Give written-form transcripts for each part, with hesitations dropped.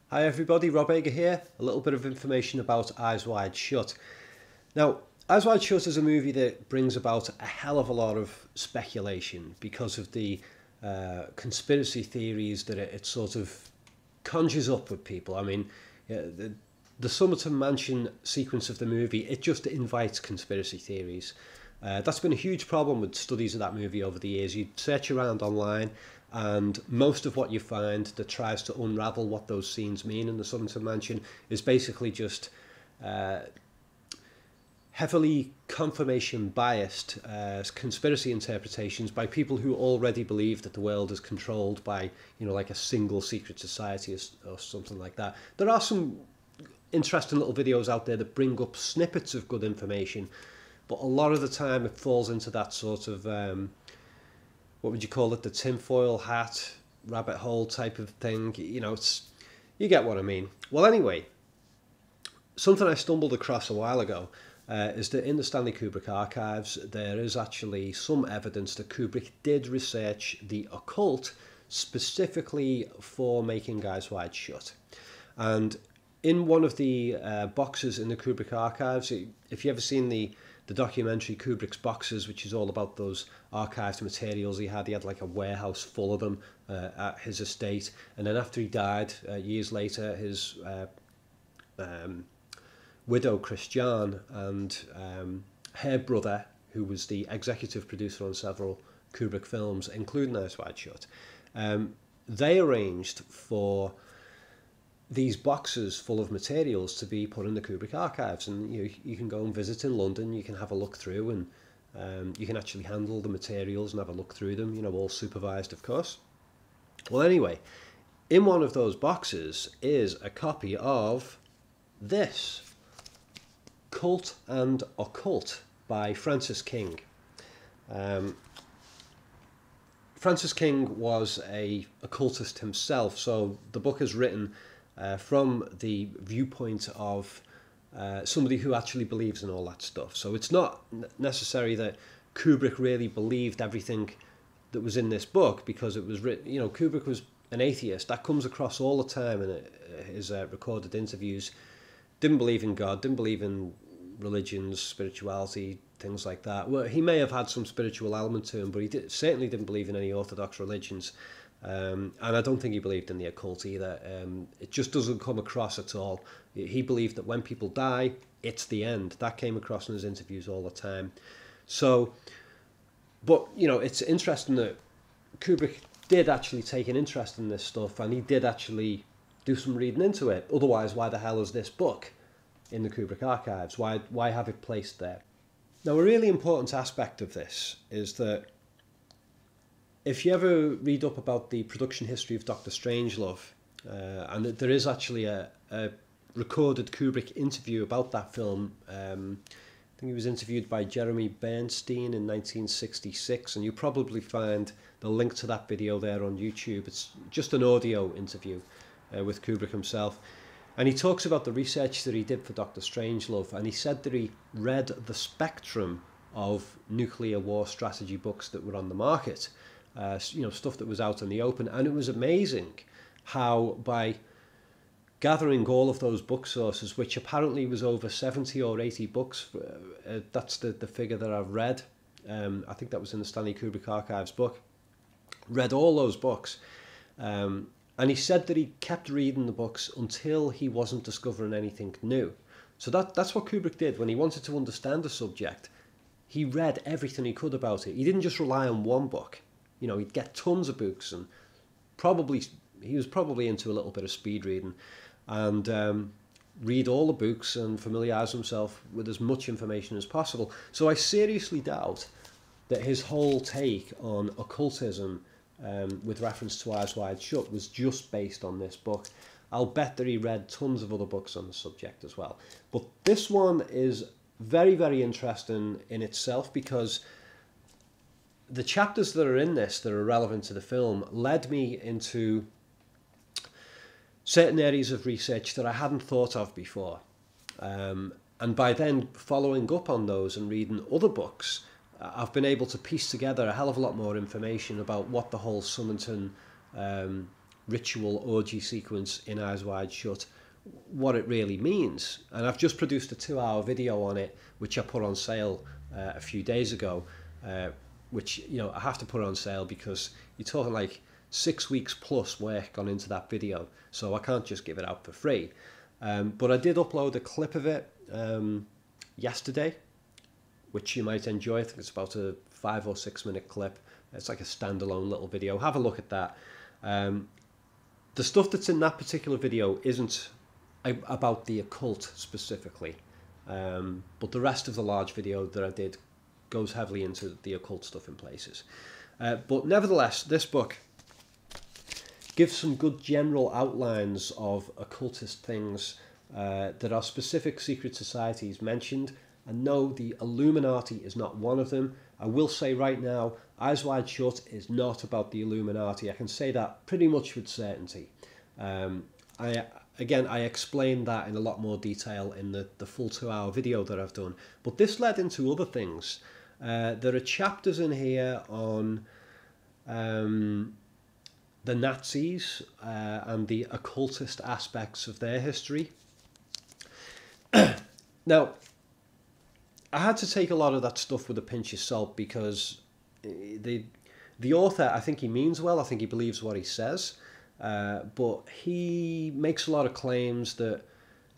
Hi everybody, Rob Ager here. A little bit of information about Eyes Wide Shut. Now, Eyes Wide Shut is a movie that brings about a hell of a lot of speculation because of the conspiracy theories that it sort of conjures up with people. I mean, the Somerton Mansion sequence of the movie, it just invites conspiracy theories. That's been a huge problem with studies of that movie over the years. You search around online, and most of what you find that tries to unravel what those scenes mean in the Somerton Mansion is basically just heavily confirmation biased conspiracy interpretations by people who already believe that the world is controlled by, like a single secret society or something like that. There are some interesting little videos out there that bring up snippets of good information, but a lot of the time it falls into that sort of what would you call it, the tinfoil hat rabbit hole type of thing. You get what I mean. Well, anyway, something I stumbled across a while ago is that in the Stanley Kubrick archives there is actually some evidence that Kubrick did research the occult specifically for making Eyes Wide Shut. And in one of the boxes in the Kubrick archives, if you ever seen the documentary Kubrick's Boxes, which is all about those archived materials he had like a warehouse full of them at his estate. And then after he died, years later, his widow Christiane and her brother, who was the executive producer on several Kubrick films, including Eyes Wide Shut, they arranged for these boxes full of materials to be put in the Kubrick archives, and you can go and visit in London. You can have a look through, and you can actually handle the materials and have a look through them. All supervised, of course. Well, anyway, in one of those boxes is a copy of this, Cult and Occult by Francis King. Francis King was a occultist himself, so the book is written from the viewpoint of somebody who actually believes in all that stuff. So it's not necessary that Kubrick really believed everything that was in this book because it was written. Kubrick was an atheist. That comes across all the time in his recorded interviews. Didn't believe in God, didn't believe in religions, spirituality, things like that. Well, he may have had some spiritual element to him, but he certainly didn't believe in any orthodox religions. And I don't think he believed in the occult either. It just doesn't come across at all. He believed that when people die, it's the end. That came across in his interviews all the time. So, but, it's interesting that Kubrick did actually take an interest in this stuff, and he did actually do some reading into it. Otherwise, why the hell is this book in the Kubrick archives? Why have it placed there? Now, a really important aspect of this is that if you ever read up about the production history of Dr. Strangelove, and there is actually a recorded Kubrick interview about that film. I think he was interviewed by Jeremy Bernstein in 1966, and you'll probably find the link to that video there on YouTube. It's just an audio interview with Kubrick himself. And he talks about the research that he did for Dr. Strangelove, and he said that he read the spectrum of nuclear war strategy books that were on the market. Stuff that was out in the open, and it was amazing how by gathering all of those book sources, which apparently was over 70 or 80 books, that's the figure that I've read, I think that was in the Stanley Kubrick Archives book, read all those books, and he said that he kept reading the books until he wasn't discovering anything new. So that's what Kubrick did when he wanted to understand a subject. He read everything he could about it. He didn't just rely on one book. He'd get tons of books, and he was probably into a little bit of speed reading, and read all the books and familiarise himself with as much information as possible. So I seriously doubt that his whole take on occultism, with reference to Eyes Wide Shut, was just based on this book. I'll bet that he read tons of other books on the subject as well. But this one is very, very interesting in itself because the chapters that are in this that are relevant to the film led me into certain areas of research that I hadn't thought of before. And by then following up on those and reading other books, I've been able to piece together a hell of a lot more information about what the whole Somerton ritual orgy sequence in Eyes Wide Shut, what it really means. And I've just produced a 2-hour video on it, which I put on sale a few days ago, which, you know, I have to put on sale because you're talking like 6 weeks plus work gone into that video, so I can't just give it out for free. But I did upload a clip of it yesterday, which you might enjoy. I think it's about a 5 or 6 minute clip. It's like a standalone little video. Have a look at that. The stuff that's in that particular video isn't about the occult specifically, but the rest of the large video that I did goes heavily into the occult stuff in places. But nevertheless, this book gives some good general outlines of occultist things. There are specific secret societies mentioned, and no, the Illuminati is not one of them. I will say right now, Eyes Wide Shut is not about the Illuminati. I can say that pretty much with certainty. I explained that in a lot more detail in the full 2-hour video that I've done. But this led into other things. There are chapters in here on the Nazis and the occultist aspects of their history. Now, I had to take a lot of that stuff with a pinch of salt because the author, I think he means well, I think he believes what he says, but he makes a lot of claims that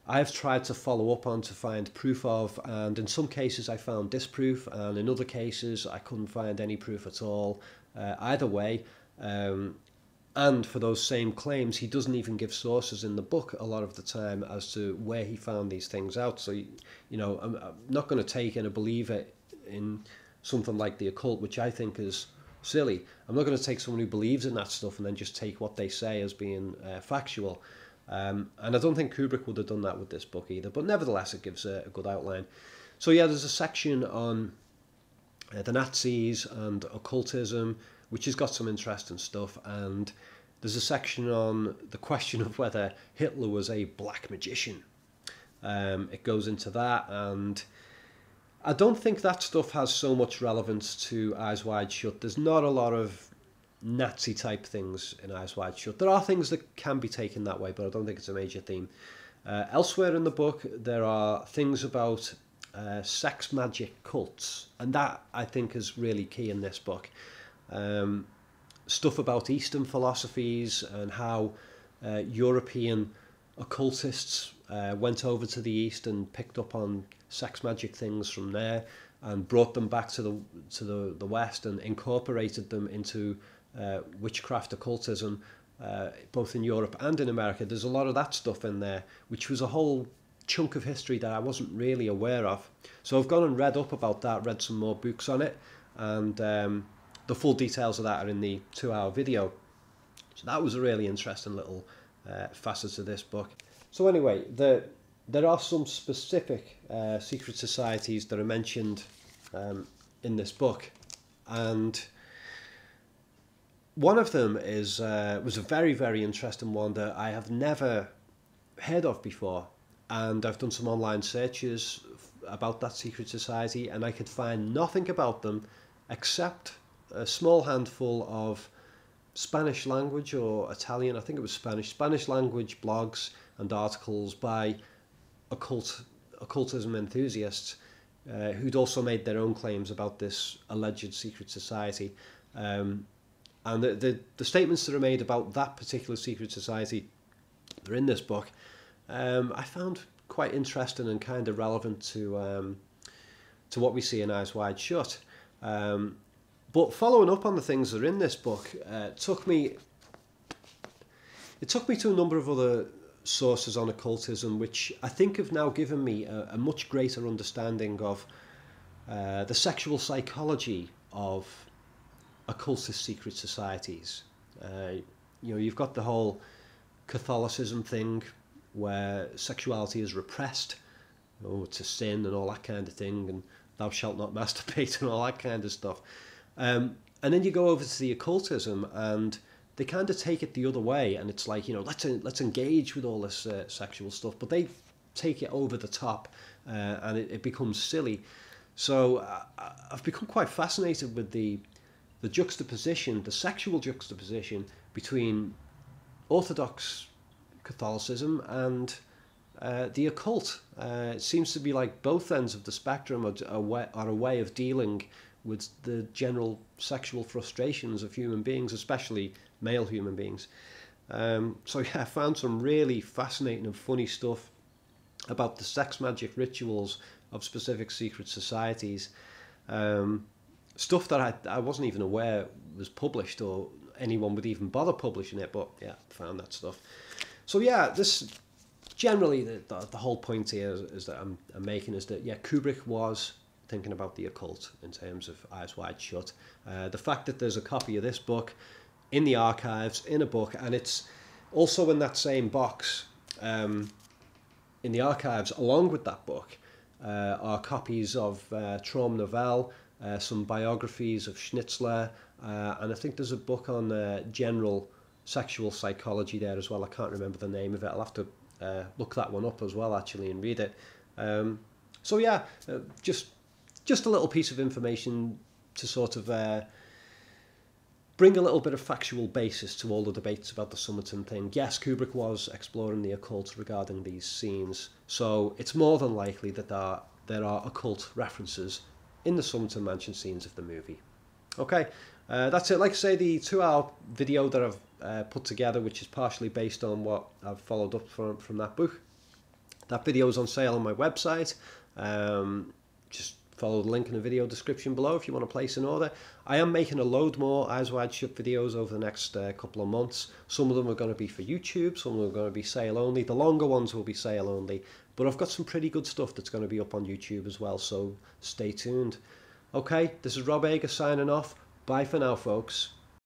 I've tried to follow up on to find proof of, and in some cases I found disproof, and in other cases I couldn't find any proof at all. Either way, and for those same claims, he doesn't even give sources in the book a lot of the time as to where he found these things out. So, you know, I'm not going to take and believe it in something like the occult, which I think is silly. I'm not going to take someone who believes in that stuff and then just take what they say as being factual. And I don't think Kubrick would have done that with this book either. But nevertheless, it gives a good outline. So yeah, there's a section on the Nazis and occultism, which has got some interesting stuff, and there's a section on the question of whether Hitler was a black magician. It goes into that, and I don't think that stuff has so much relevance to Eyes Wide Shut. There's not a lot of Nazi type things in Eyes Wide Shut. There are things that can be taken that way, but I don't think it's a major theme. Elsewhere in the book, there are things about sex magic cults, and that I think is really key in this book. Stuff about Eastern philosophies and how European occultists went over to the East and picked up on sex magic things from there and brought them back to the West and incorporated them into witchcraft occultism, both in Europe and in America. There's a lot of that stuff in there, which was a whole chunk of history that I wasn't really aware of. So I've gone and read up about that, read some more books on it, and the full details of that are in the 2-hour video. So that was a really interesting little facet to this book. So anyway, there are some specific secret societies that are mentioned in this book, and one of them was a very, very interesting one that I have never heard of before, and I've done some online searches about that secret society, and I could find nothing about them except a small handful of Spanish language or Italian, I think it was Spanish language blogs and articles by occultism enthusiasts who'd also made their own claims about this alleged secret society. And the statements that are made about that particular secret society, they're in this book, I found quite interesting and kind of relevant to what we see in Eyes Wide Shut. But following up on the things that are in this book, it took me to a number of other sources on occultism, which I think have now given me a much greater understanding of the sexual psychology of occultist secret societies. You've got the whole Catholicism thing where sexuality is repressed, it's a sin and all that kind of thing, and thou shalt not masturbate and all that kind of stuff. And then you go over to the occultism, and they kind of take it the other way, and it's like, let's engage with all this sexual stuff, but they take it over the top, and it becomes silly. So I've become quite fascinated with the juxtaposition, the sexual juxtaposition between Orthodox Catholicism and the occult. It seems to be like both ends of the spectrum are a way of dealing with the general sexual frustrations of human beings, especially male human beings. So yeah, I found some really fascinating and funny stuff about the sex magic rituals of specific secret societies. Stuff that I wasn't even aware was published or anyone would even bother publishing it, but yeah, found that stuff. So yeah, this generally the whole point here is that I'm making is that, yeah, Kubrick was thinking about the occult in terms of Eyes Wide Shut. The fact that there's a copy of this book in the archives, in a book, and it's also in that same box in the archives, along with that book, are copies of Traum Nouvelle, some biographies of Schnitzler, and I think there's a book on general sexual psychology there as well. I can't remember the name of it. I'll have to look that one up as well, actually, and read it. So yeah, just a little piece of information to sort of bring a little bit of factual basis to all the debates about the Somerton thing. Yes, Kubrick was exploring the occult regarding these scenes, so it's more than likely that there are occult references in the Somerton Mansion scenes of the movie. Okay, that's it. Like I say, the 2-hour video that I've put together, which is partially based on what I've followed up from that book. That video is on sale on my website. Just follow the link in the video description below if you want to place an order. I am making a load more Eyes Wide Shut videos over the next couple of months. Some of them are going to be for YouTube, some of them are going to be sale only. The longer ones will be sale only, but I've got some pretty good stuff that's going to be up on YouTube as well, so stay tuned. Okay, this is Rob Ager signing off. Bye for now, folks.